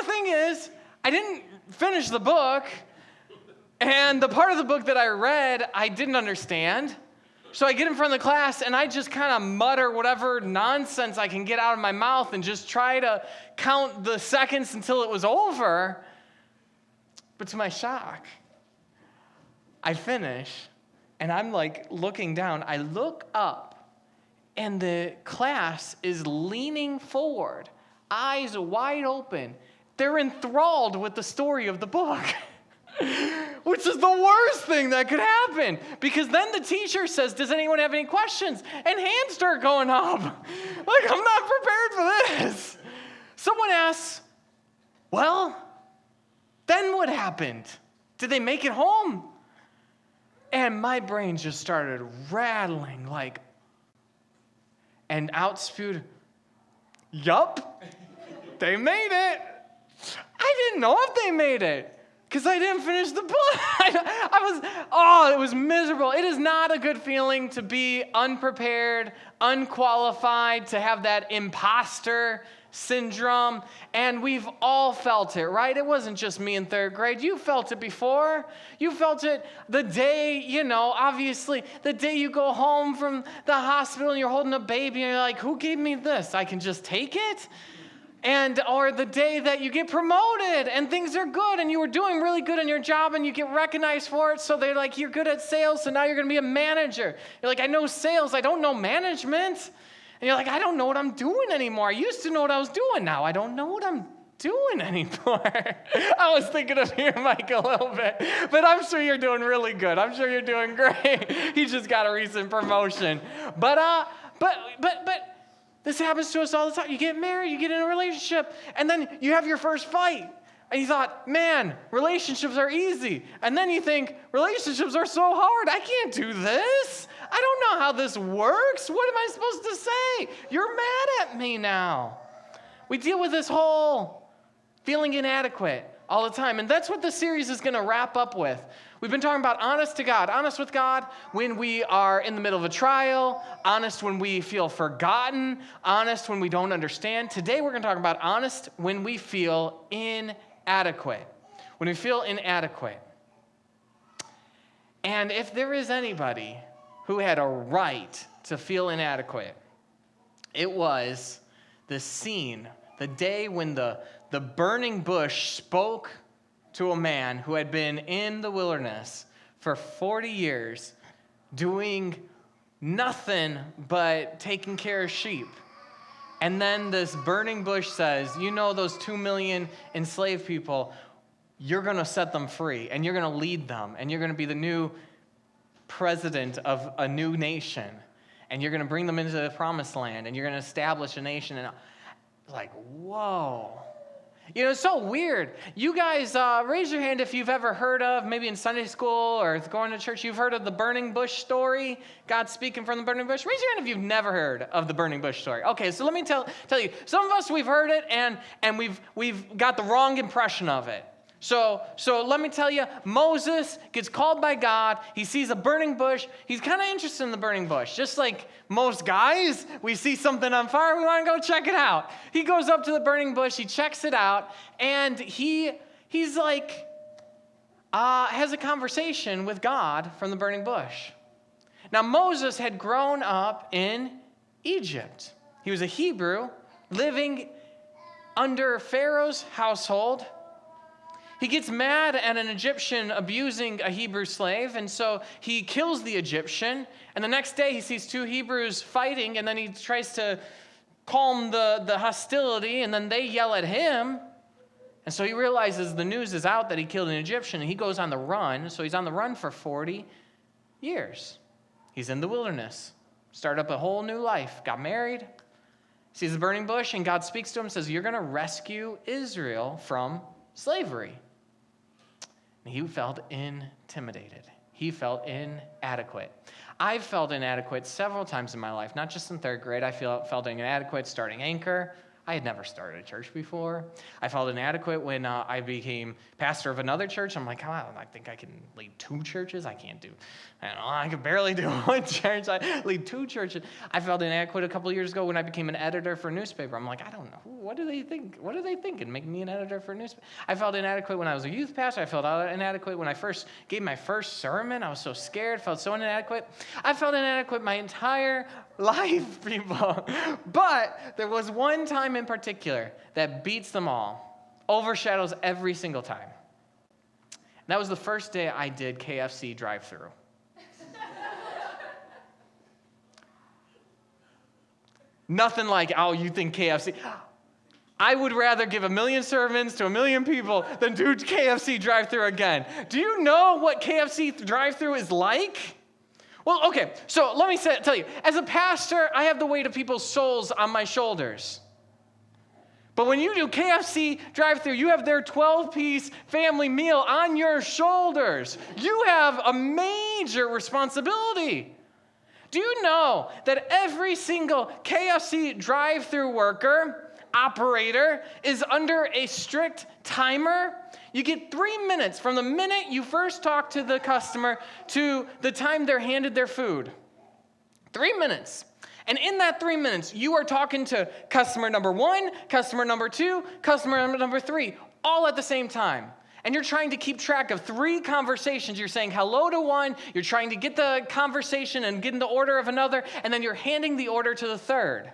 the thing is, I didn't finish the book, and the part of the book that I read, I didn't understand. So I get in front of the class, and I just kind of mutter whatever nonsense I can get out of my mouth and just try to count the seconds until it was over. But to my shock, I finish, and I'm like looking down. I look up, and the class is leaning forward, eyes wide open. They're enthralled with the story of the book, which is the worst thing that could happen. Because then the teacher says, does anyone have any questions? And hands start going up. Like, I'm not prepared for this. Someone asks, well, then what happened? Did they make it home? And my brain just started rattling and out spewed, yup, they made it. I didn't know if they made it because I didn't finish the book. It was miserable. It is not a good feeling to be unprepared, unqualified, to have that imposter syndrome. And we've all felt it, right? It wasn't just me in third grade. You felt it before. You felt it the day, obviously, the day you go home from the hospital and you're holding a baby and you're like, who gave me this? I can just take it? Or the day that you get promoted and things are good and you were doing really good in your job and you get recognized for it. So they're like, you're good at sales, so now you're going to be a manager. You're like, I know sales, I don't know management. And you're like, I don't know what I'm doing anymore. I used to know what I was doing. Now I don't know what I'm doing anymore. I was thinking of you, Mike, a little bit. But I'm sure you're doing really good. I'm sure you're doing great. He just got a recent promotion. But this happens to us all the time. You get married, you get in a relationship, and then you have your first fight. And you thought, man, relationships are easy. And then you think, relationships are so hard. I can't do this. I don't know how this works. What am I supposed to say? You're mad at me now. We deal with this whole feeling inadequate all the time. And that's what the series is going to wrap up with. We've been talking about honest to God, honest with God when we are in the middle of a trial, honest when we feel forgotten, honest when we don't understand. Today we're going to talk about honest when we feel inadequate. When we feel inadequate. And if there is anybody who had a right to feel inadequate, it was the scene, the day when the burning bush spoke to a man who had been in the wilderness for 40 years doing nothing but taking care of sheep. And then this burning bush says, those 2 million enslaved people, you're going to set them free, and you're going to lead them, and you're going to be the new president of a new nation, and you're going to bring them into the promised land, and you're going to establish a nation. And like, whoa. It's so weird. You guys, raise your hand if you've ever heard of, maybe in Sunday school or going to church, you've heard of the burning bush story, God speaking from the burning bush. Raise your hand if you've never heard of the burning bush story. Okay, so let me tell you, some of us, we've heard it, and we've got the wrong impression of it. So let me tell you, Moses gets called by God. He sees a burning bush. He's kind of interested in the burning bush. Just like most guys, we see something on fire, we want to go check it out. He goes up to the burning bush. He checks it out. And he's like, has a conversation with God from the burning bush. Now, Moses had grown up in Egypt. He was a Hebrew living under Pharaoh's household. He gets mad at an Egyptian abusing a Hebrew slave, and so he kills the Egyptian. And the next day he sees 2 Hebrews fighting, and then he tries to calm the hostility, and then they yell at him. And so he realizes the news is out that he killed an Egyptian, and he goes on the run. So he's on the run for 40 years. He's in the wilderness, started up a whole new life, got married, sees the burning bush, and God speaks to him and says, you're going to rescue Israel from slavery. And he felt intimidated. He felt inadequate. I've felt inadequate several times in my life, not just in third grade. I felt inadequate starting Anchor. I had never started a church before. I felt inadequate when I became pastor of another church. I'm like, I think I can lead 2 churches. I can't do, I can barely do 1 church. I lead 2 churches. I felt inadequate a couple of years ago when I became an editor for a newspaper. I'm like, I don't know. What do they think? What are they thinking, making me an editor for a newspaper? I felt inadequate when I was a youth pastor. I felt inadequate when I first gave my first sermon. I was so scared, felt so inadequate. I felt inadequate my entire life, people. But there was one time in particular that beats them all, overshadows every single time. And that was the first day I did KFC drive-thru. Nothing like, oh, you think KFC? I would rather give 1 million sermons to 1 million people than do KFC drive-thru again. Do you know what KFC drive-thru is like? Well, okay, so let me tell you, as a pastor, I have the weight of people's souls on my shoulders. But when you do KFC drive-thru, you have their 12-piece family meal on your shoulders. You have a major responsibility. Do you know that every single KFC drive-thru worker, operator, is under a strict timer? You get 3 minutes from the minute you first talk to the customer to the time they're handed their food. 3 minutes. And in that 3 minutes, you are talking to customer number 1, customer number 2, customer number 3, all at the same time. And you're trying to keep track of 3 conversations. You're saying hello to one, you're trying to get the conversation and get in the order of another, and then you're handing the order to the third.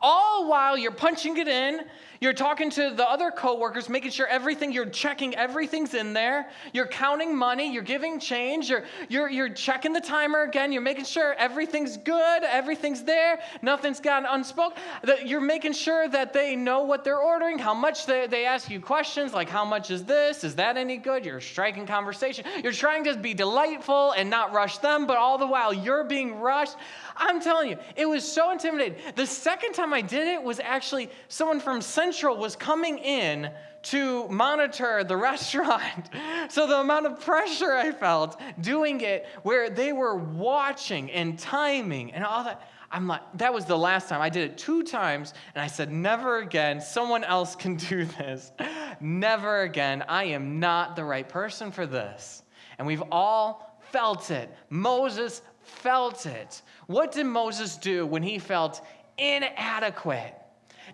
All while you're punching it in, you're talking to the other coworkers, making sure you're checking everything's in there. You're counting money, you're giving change, you're checking the timer again, you're making sure everything's good, everything's there, nothing's gotten unspoken. You're making sure that they know what they're ordering, how much they ask you questions like, how much is this? Is that any good? You're striking conversation. You're trying to be delightful and not rush them, but all the while you're being rushed. I'm telling you, it was so intimidating. The second time I did it was actually someone from Central was coming in to monitor the restaurant. So the amount of pressure I felt doing it where they were watching and timing and all that, I'm like, that was the last time. I did it 2 times, and I said, never again. Someone else can do this. Never again. I am not the right person for this. And we've all felt it. Moses felt it. What did Moses do when he felt inadequate?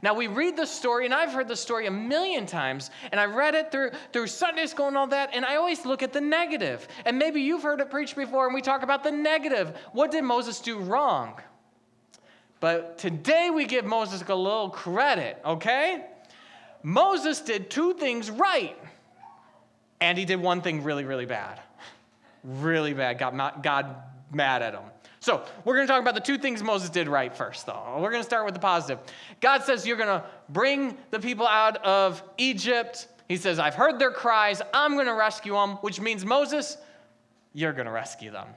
Now, we read the story, and I've heard the story 1,000,000 times, and I read it through Sunday school and all that, and I always look at the negative. And maybe you've heard it preached before, and we talk about the negative. What did Moses do wrong? But today we give Moses a little credit, okay? Moses did 2 things right, and he did 1 thing really, really bad. Really bad. God mad at him. So we're going to talk about the 2 things Moses did right first, though. We're going to start with the positive. God says you're going to bring the people out of Egypt. He says, I've heard their cries. I'm going to rescue them, which means, Moses, you're going to rescue them.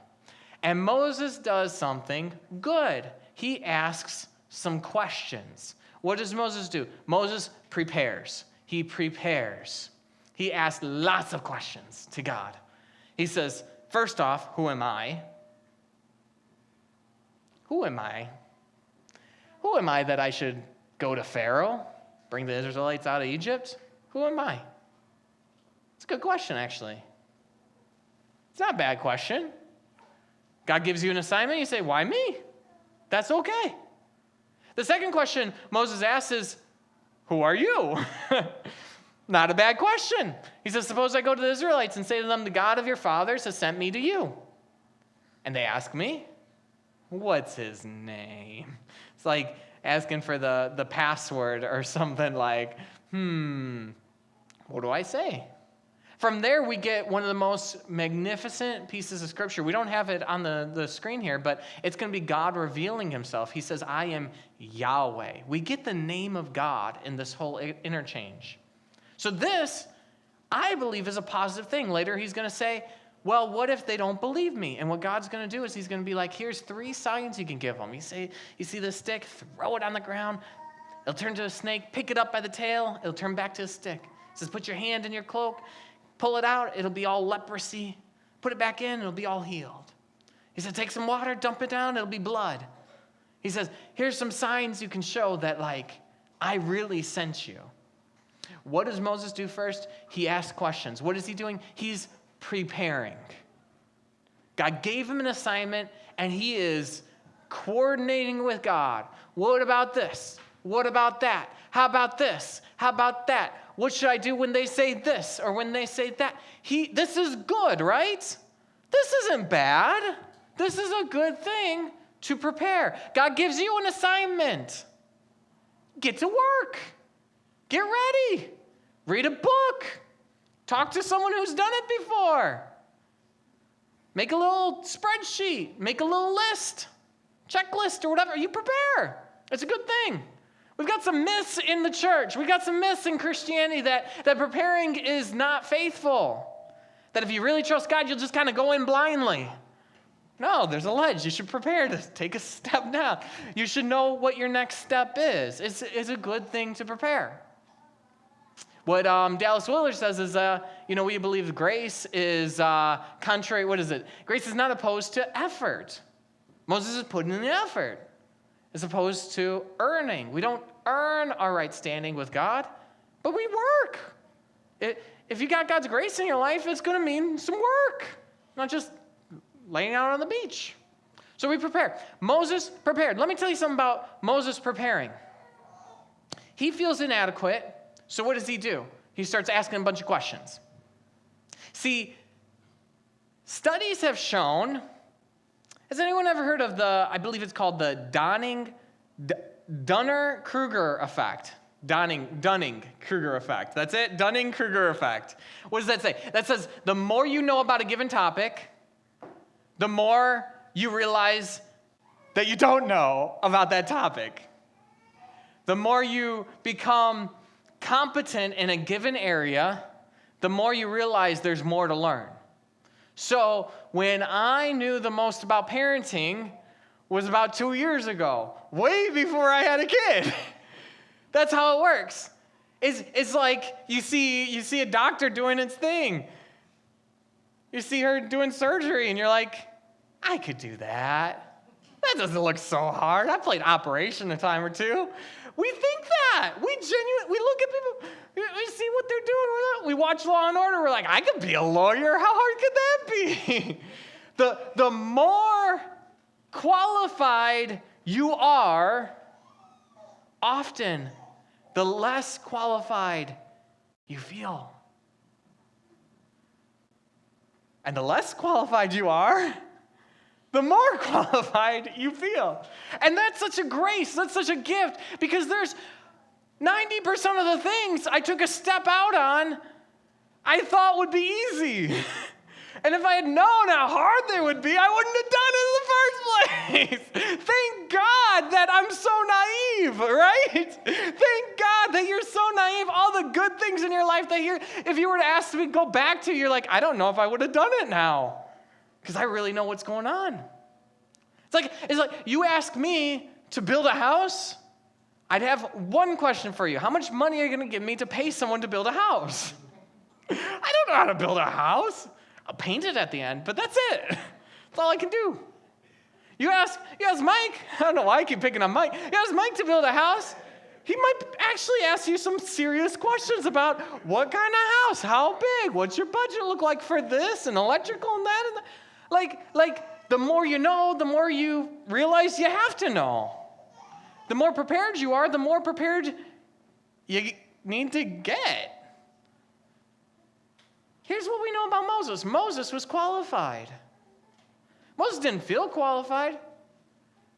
And Moses does something good. He asks some questions. What does Moses do? Moses prepares. He prepares. He asks lots of questions to God. He says, first off, who am I? Who am I? Who am I that I should go to Pharaoh, bring the Israelites out of Egypt? Who am I? It's a good question, actually. It's not a bad question. God gives you an assignment, you say, why me? That's okay. The second question Moses asks is, who are you? Not a bad question. He says, suppose I go to the Israelites and say to them, the God of your fathers has sent me to you. And they ask me, what's his name? It's like asking for the password or something like, what do I say? From there, we get one of the most magnificent pieces of scripture. We don't have it on the screen here, but it's going to be God revealing himself. He says, I am Yahweh. We get the name of God in this whole interchange. So this, I believe, is a positive thing. Later, he's going to say, well, what if they don't believe me? And what God's going to do is he's going to be like, here's 3 signs you can give them. You see this stick, throw it on the ground. It'll turn to a snake. Pick it up by the tail. It'll turn back to a stick. He says, put your hand in your cloak. Pull it out. It'll be all leprosy. Put it back in. It'll be all healed. He said, take some water, dump it down. It'll be blood. He says, here's some signs you can show that, I really sent you. What does Moses do first? He asks questions. What is he doing? He's preparing. God gave him an assignment, and he is coordinating with God. What about this? What about that? How about this? How about that? What should I do when they say this or when they say that? This is good, right? This isn't bad. This is a good thing to prepare. God gives you an assignment. Get to work. Get ready. Read a book. Talk to someone who's done it before. Make a little spreadsheet. Make a little list. Checklist or whatever. You prepare. It's a good thing. We've got some myths in the church. We've got some myths in Christianity that preparing is not faithful. That if you really trust God, you'll just kind of go in blindly. No, there's a ledge. You should prepare to take a step down. You should know what your next step is. It's a good thing to prepare. What Dallas Willard says is, we believe grace is contrary. What is it? Grace is not opposed to effort. Moses is putting in the effort as opposed to earning. We don't earn our right standing with God, but we work. If you got God's grace in your life, it's going to mean some work, not just laying out on the beach. So we prepare. Moses prepared. Let me tell you something about Moses preparing. He feels inadequate, so what does he do? He starts asking a bunch of questions. See, studies have shown, has anyone ever heard of I believe it's called the Dunning-Kruger effect? Dunning-Kruger effect. That's it, Dunning-Kruger effect. What does that say? That says the more you know about a given topic, the more you realize that you don't know about that topic. The more you become competent in a given area, the more you realize there's more to learn. So when I knew the most about parenting was about 2 years ago, way before I had a kid. That's how it works. It's like you see a doctor doing its thing. You see her doing surgery, and you're like, I could do that. That doesn't look so hard. I played Operation a time or two. We think that. We look at people, we see what they're doing. We watch Law and Order. We're like, I could be a lawyer. How hard could that be? The more qualified you are, often the less qualified you feel. And the less qualified you are, the more qualified you feel. And that's such a grace, that's such a gift, because there's 90% of the things I took a step out on, I thought would be easy. And if I had known how hard they would be, I wouldn't have done it in the first place. Thank God that I'm so naive, right? Thank God that you're so naive. All the good things in your life that if you were to ask me to go back to, you're like, I don't know if I would have done it now, because I really know what's going on. It's like you ask me to build a house, I'd have one question for you. How much money are you going to give me to pay someone to build a house? I don't know how to build a house. I'll paint it at the end, but that's it. That's all I can do. You ask Mike, I don't know why I keep picking on Mike. You ask Mike to build a house, he might actually ask you some serious questions about what kind of house, how big, what's your budget look like for this and electrical and that. And that. Like the more you know, the more you realize you have to know. The more prepared you are, the more prepared you need to get. Here's what we know about Moses. Moses was qualified. Moses didn't feel qualified.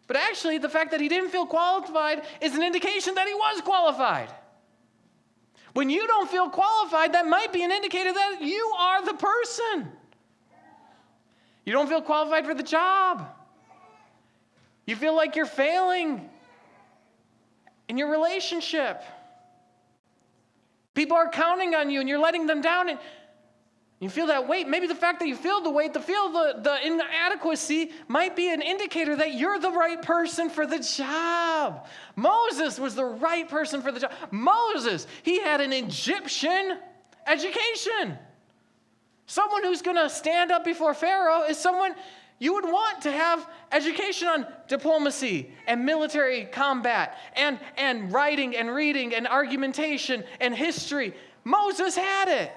But actually, the fact that he didn't feel qualified is an indication that he was qualified. When you don't feel qualified, that might be an indicator that you are the person. You don't feel qualified for the job. You feel like you're failing in your relationship. People are counting on you and you're letting them down, and you feel that weight. Maybe the fact that you feel the weight, the inadequacy might be an indicator that you're the right person for the job. Moses was the right person for the job. Moses, he had an Egyptian education. Someone who's going to stand up before Pharaoh is someone You would want to have education on diplomacy and military combat and writing and reading and argumentation and history. Moses had it.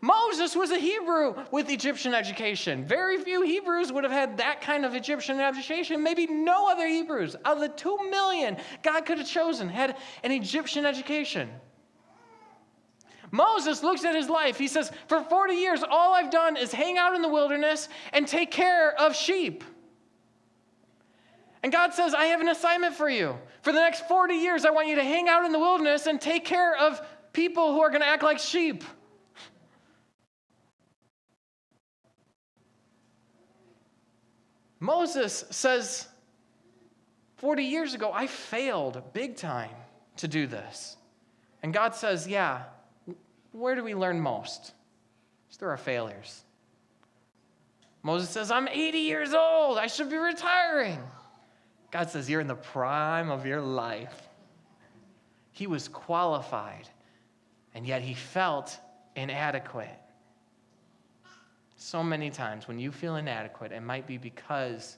Moses was a Hebrew with Egyptian education. Very few Hebrews would have had that kind of Egyptian education. Maybe no other Hebrews out of the 2 million God could have chosen had an Egyptian education. Moses looks at his life. He says, for 40 years, all I've done is hang out in the wilderness and take care of sheep. And God says, I have an assignment for you. For the next 40 years, I want you to hang out in the wilderness and take care of people who are going to act like sheep. Moses says, 40 years ago, I failed big time to do this. And God says, yeah, where do we learn most? It's through our failures. Moses says, I'm 80 years old. I should be retiring. God says, you're in the prime of your life. He was qualified, and yet he felt inadequate. So many times when you feel inadequate, it might be because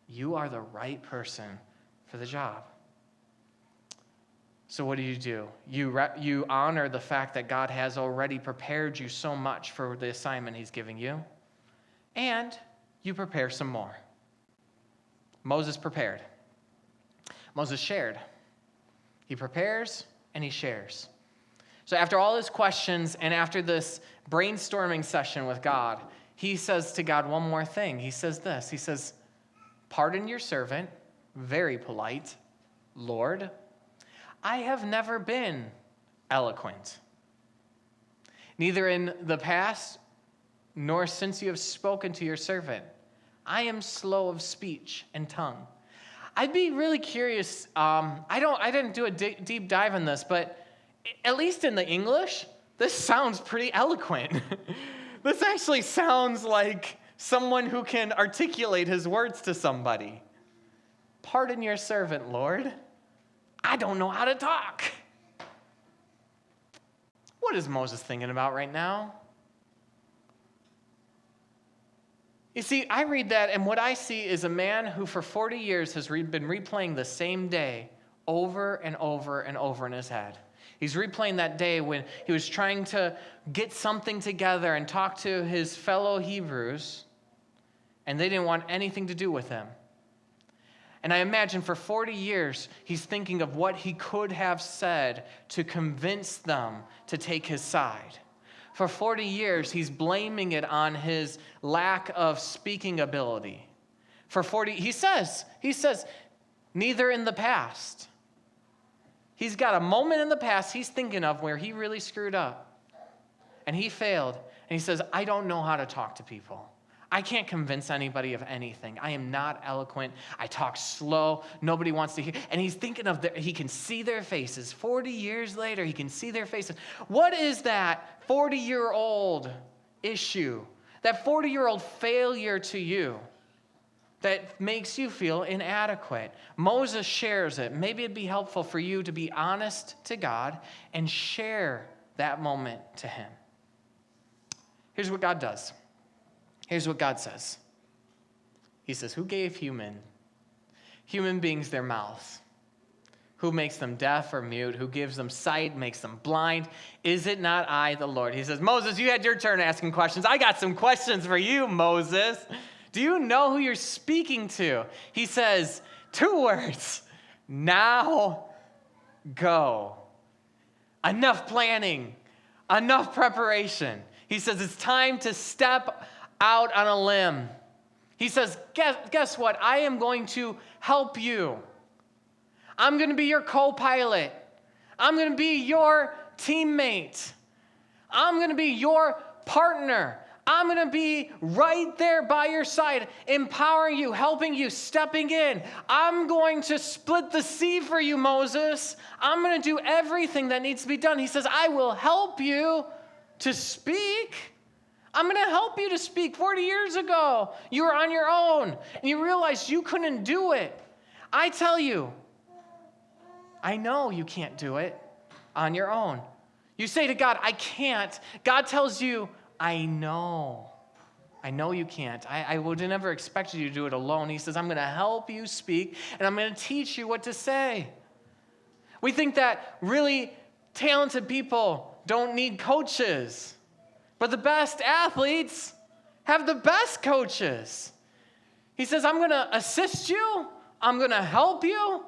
you are the right person for the job. So what do? You honor the fact that God has already prepared you so much for the assignment he's giving you, and you prepare some more. Moses prepared. Moses shared. He prepares and he shares. So after all his questions and after this brainstorming session with God, he says to God one more thing. He says this. He says, pardon your servant, very polite, Lord, I have never been eloquent, neither in the past nor since you have spoken to your servant. I am slow of speech and tongue. I'd be really curious. I didn't do a deep dive on this, but at least in the English, this sounds pretty eloquent. This actually sounds like someone who can articulate his words to somebody. Pardon your servant, Lord. I don't know how to talk. What is Moses thinking about right now? You see, I read that, and what I see is a man who for 40 years has been replaying the same day over and over and over in his head. He's replaying that day when he was trying to get something together and talk to his fellow Hebrews, and they didn't want anything to do with him. And I imagine for 40 years, he's thinking of what he could have said to convince them to take his side. For 40 years, he's blaming it on his lack of speaking ability. He says, neither in the past. He's got a moment in the past he's thinking of where he really screwed up. And he failed. And he says, I don't know how to talk to people. I can't convince anybody of anything. I am not eloquent. I talk slow. Nobody wants to hear. And he's thinking of he can see their faces. 40 years later, he can see their faces. What is that 40-year-old issue, that 40-year-old failure to you that makes you feel inadequate? Moses shares it. Maybe it'd be helpful for you to be honest to God and share that moment to him. Here's what God does. Here's what God says. He says, who gave human beings their mouths? Who makes them deaf or mute? Who gives them sight, makes them blind? Is it not I, the Lord? He says, Moses, you had your turn asking questions. I got some questions for you, Moses. Do you know who you're speaking to? He says, 2 words. Now go. Enough planning. Enough preparation. He says, it's time to step out on a limb. He says, guess what? I am going to help you. I'm going to be your co-pilot. I'm going to be your teammate. I'm going to be your partner. I'm going to be right there by your side, empowering you, helping you, stepping in. I'm going to split the sea for you, Moses. I'm going to do everything that needs to be done. He says, I will help you to speak. I'm going to help you to speak. 40 years ago, you were on your own, and you realized you couldn't do it. I tell you, I know you can't do it on your own. You say to God, I can't. God tells you, I know I know you can't. I would have never expected you to do it alone. He says, I'm going to help you speak, and I'm going to teach you what to say. We think that really talented people don't need coaches, but the best athletes have the best coaches. He says, I'm going to assist you, I'm going to help you,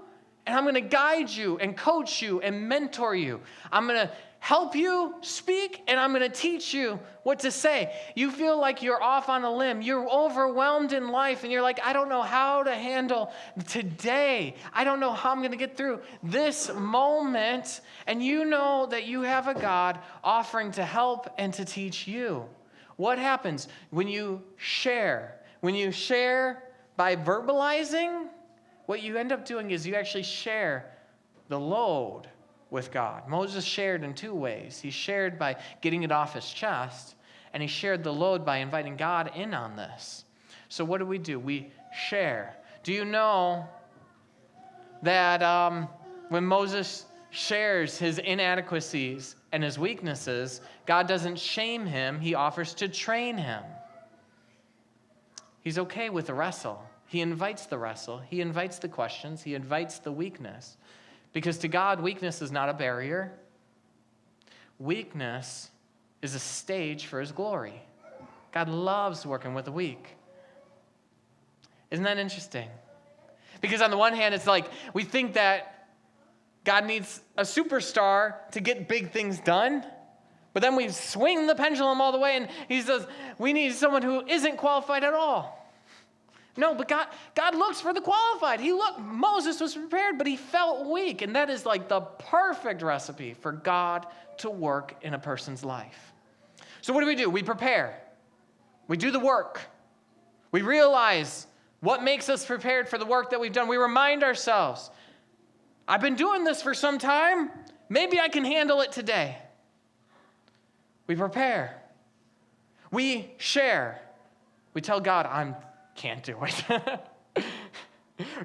and I'm going to guide you and coach you and mentor you. I'm going to help you speak, and I'm going to teach you what to say. You feel like you're off on a limb. You're overwhelmed in life, and you're like, I don't know how to handle today. I don't know how I'm going to get through this moment. And you know that you have a God offering to help and to teach you. What happens when you share? When you share by verbalizing, what you end up doing is you actually share the load with God. Moses shared in two ways. He shared by getting it off his chest, and he shared the load by inviting God in on this. So what do? We share. Do you know that when Moses shares his inadequacies and his weaknesses, God doesn't shame him, he offers to train him. He's okay with the wrestle. He invites the wrestle. He invites the questions. He invites the weakness. Because to God, weakness is not a barrier. Weakness is a stage for his glory. God loves working with the weak. Isn't that interesting? Because on the one hand, it's like we think that God needs a superstar to get big things done. But then we swing the pendulum all the way, and he says, we need someone who isn't qualified at all. No, but God looks for the qualified. Moses was prepared, but he felt weak. And that is like the perfect recipe for God to work in a person's life. So what do? We prepare. We do the work. We realize what makes us prepared for the work that we've done. We remind ourselves, I've been doing this for some time. Maybe I can handle it today. We prepare. We share. We tell God, I can't do it.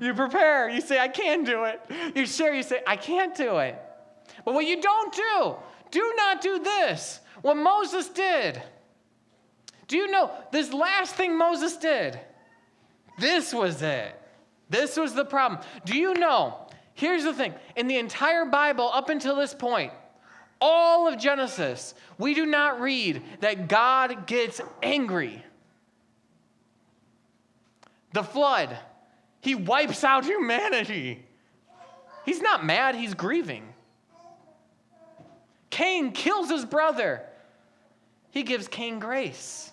You prepare. You say, I can do it. You share. You say, I can't do it. But what you don't do not do this. What Moses did. Do you know this last thing Moses did? This was it. This was the problem. Do you know? Here's the thing. In the entire Bible up until this point, all of Genesis, we do not read that God gets angry. The flood, he wipes out humanity. He's not mad, he's grieving. Cain kills his brother. He gives Cain grace.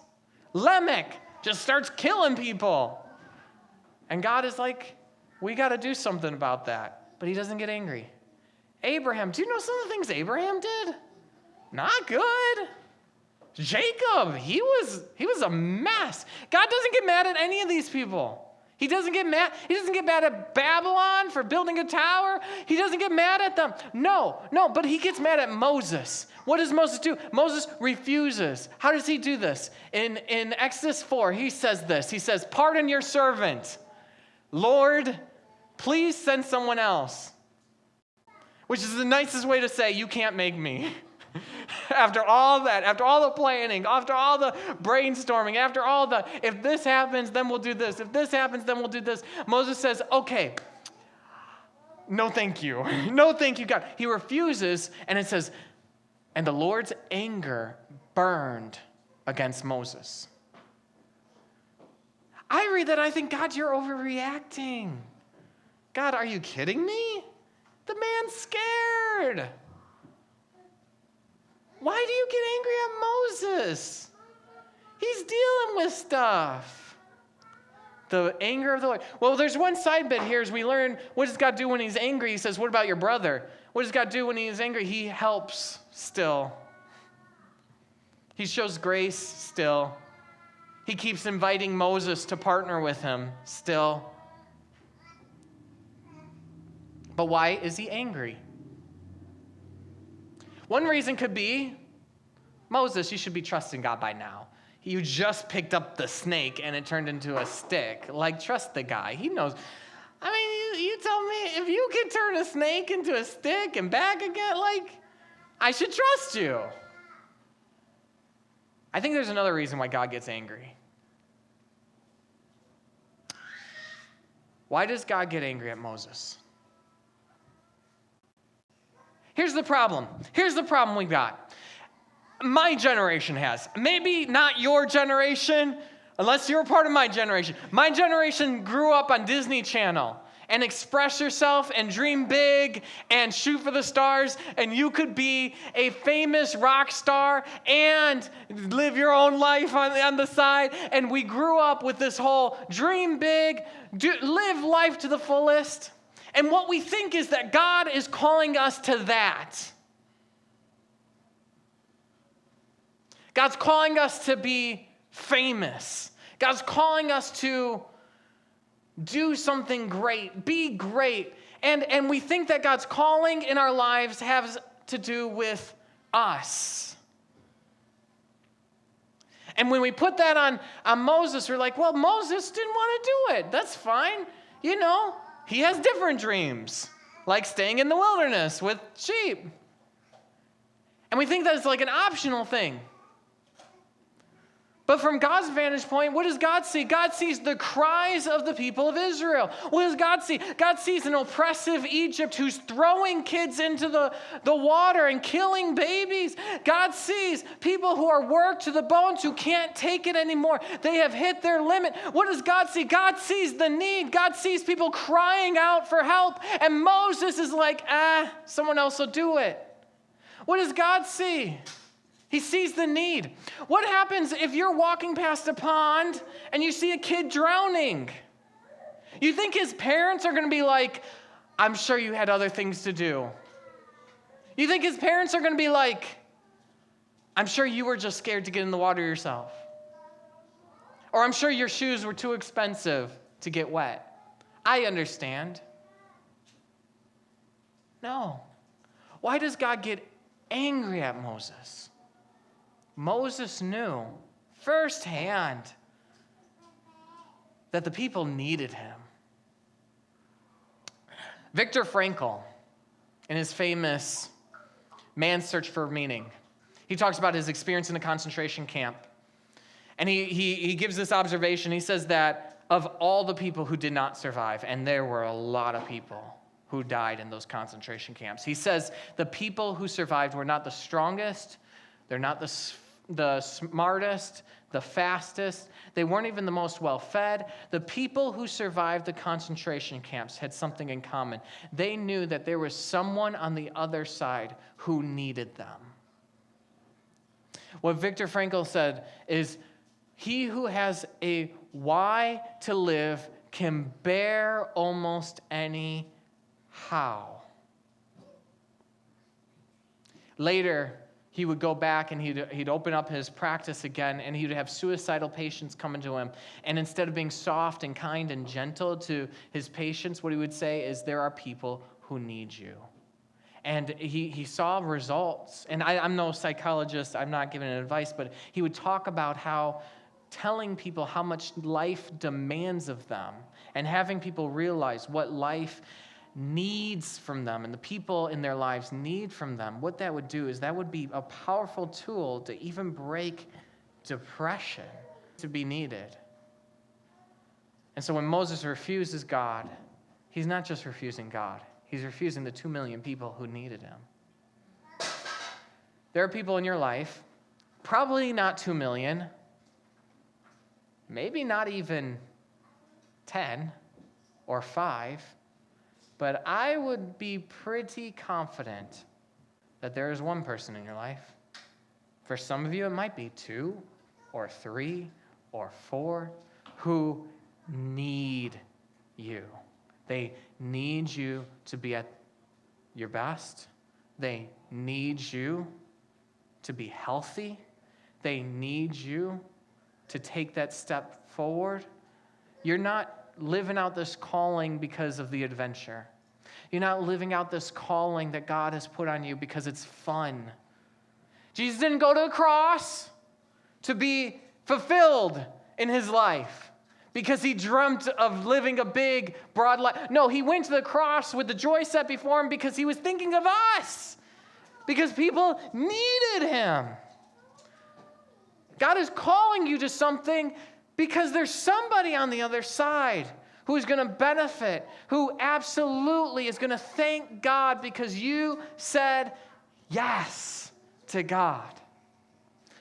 Lamech just starts killing people. And God is like, we got to do something about that. But he doesn't get angry. Abraham, do you know some of the things Abraham did? Not good. Jacob, he was a mess. God doesn't get mad at any of these people. He doesn't get mad. He doesn't get mad at Babylon for building a tower. He doesn't get mad at them. No, but he gets mad at Moses. What does Moses do? Moses refuses. How does he do this? In Exodus 4, he says this. He says, pardon your servant. Lord, please send someone else. Which is the nicest way to say, you can't make me. After all that, after all the planning, after all the brainstorming, after all the, if this happens, then we'll do this. If this happens, then we'll do this. Moses says, okay, no thank you. No thank you, God. He refuses, and it says, and the Lord's anger burned against Moses. I read that, I think, God, you're overreacting. God, are you kidding me? The man's scared. Why do you get angry at Moses? He's dealing with stuff. The anger of the Lord. Well, there's one side bit here as we learn, what does God do when he's angry? He says, what about your brother? What does God do when he's angry? He helps still. He shows grace still. He keeps inviting Moses to partner with him still. But why is he angry? One reason could be, Moses, you should be trusting God by now. You just picked up the snake and it turned into a stick. Like, trust the guy. He knows. I mean, you tell me, if you can turn a snake into a stick and back again, like, I should trust you. I think there's another reason why God gets angry. Why does God get angry at Moses? Here's the problem. Here's the problem we got. My generation has. Maybe not your generation, unless you're a part of my generation. My generation grew up on Disney Channel and Express Yourself and Dream Big and Shoot for the Stars, and you could be a famous rock star and live your own life on the side. And we grew up with this whole dream big, live life to the fullest. And what we think is that God is calling us to that. God's calling us to be famous. God's calling us to do something great, be great. And we think that God's calling in our lives has to do with us. And when we put that on Moses, we're like, well, Moses didn't want to do it. That's fine. You know, he has different dreams, like staying in the wilderness with sheep. And we think that it's like an optional thing. But from God's vantage point, what does God see? God sees the cries of the people of Israel. What does God see? God sees an oppressive Egypt who's throwing kids into the water and killing babies. God sees people who are worked to the bones who can't take it anymore. They have hit their limit. What does God see? God sees the need. God sees people crying out for help. And Moses is like, someone else will do it. What does God see? He sees the need. What happens if you're walking past a pond and you see a kid drowning? You think his parents are going to be like, I'm sure you had other things to do. You think his parents are going to be like, I'm sure you were just scared to get in the water yourself. Or I'm sure your shoes were too expensive to get wet. I understand. No. Why does God get angry at Moses? Moses knew firsthand that the people needed him. Viktor Frankl, in his famous Man's Search for Meaning, he talks about his experience in a concentration camp. And he gives this observation. He says that of all the people who did not survive, and there were a lot of people who died in those concentration camps, he says the people who survived were not the strongest, they're not the smartest, the fastest. They weren't even the most well-fed. The people who survived the concentration camps had something in common. They knew that there was someone on the other side who needed them. What Viktor Frankl said is, he who has a why to live can bear almost any how. Later, he would go back and he'd open up his practice again, and he would have suicidal patients coming to him. And instead of being soft and kind and gentle to his patients, what he would say is, there are people who need you. And he saw results. And I'm no psychologist, I'm not giving advice, but he would talk about how telling people how much life demands of them and having people realize what life needs from them and the people in their lives need from them, what that would do is that would be a powerful tool to even break depression to be needed. And so when Moses refuses God, he's not just refusing God, he's refusing the 2 million people who needed him. There are people in your life, probably not 2 million, maybe not even 10 or 5, but I would be pretty confident that there is one person in your life. For some of you, it might be 2 or 3 or 4 who need you. They need you to be at your best. They need you to be healthy. They need you to take that step forward. You're not living out this calling because of the adventure. You're not living out this calling that God has put on you because it's fun. Jesus didn't go to the cross to be fulfilled in his life because he dreamt of living a big, broad life. No, he went to the cross with the joy set before him because he was thinking of us, because people needed him. God is calling you to something because there's somebody on the other side who's going to benefit, who absolutely is going to thank God because you said yes to God.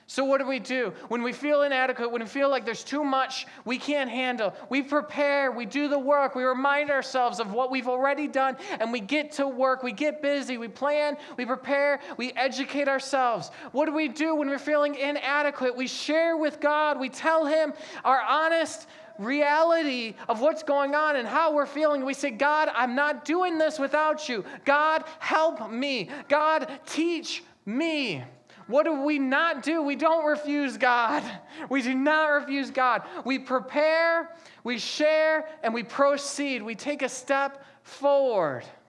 So what do? When we feel inadequate, when we feel like there's too much we can't handle, we prepare, we do the work, we remind ourselves of what we've already done, and we get to work, we get busy, we plan, we prepare, we educate ourselves. What do when we're feeling inadequate? We share with God, we tell Him our honest reality of what's going on and how we're feeling. We say, God, I'm not doing this without you. God, help me. God, teach me. What do we not do? We don't refuse God. We do not refuse God. We prepare, we share, and we proceed. We take a step forward.